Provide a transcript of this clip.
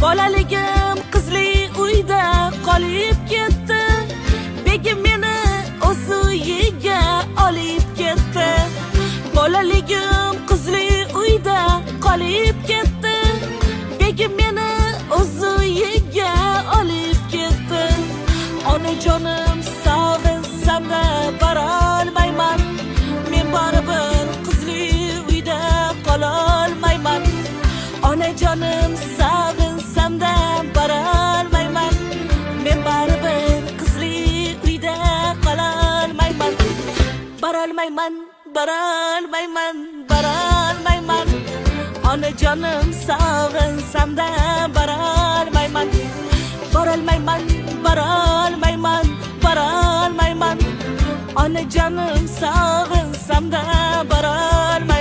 Bolaligim qizli uyda qolib ketdi. Begim meni o'z uyiga olib ketdi. Bolaligim qizli uyda qolib ketdi. Begim meni o'z uyiga olib ketdi. Onajonim sog'insam-da borolmayman. Men baribir qizli uyda qololmayman. Onajonim sog'insam-da borolmayman. Men baribir qizli uyda qololmayman. Borolmayman, borolmayman, borolmayman. Onajonim sog'insam-da borolmayman. Borolmayman, borolmayman, borolmayman. Onajonim sog'insam-da borolmayman.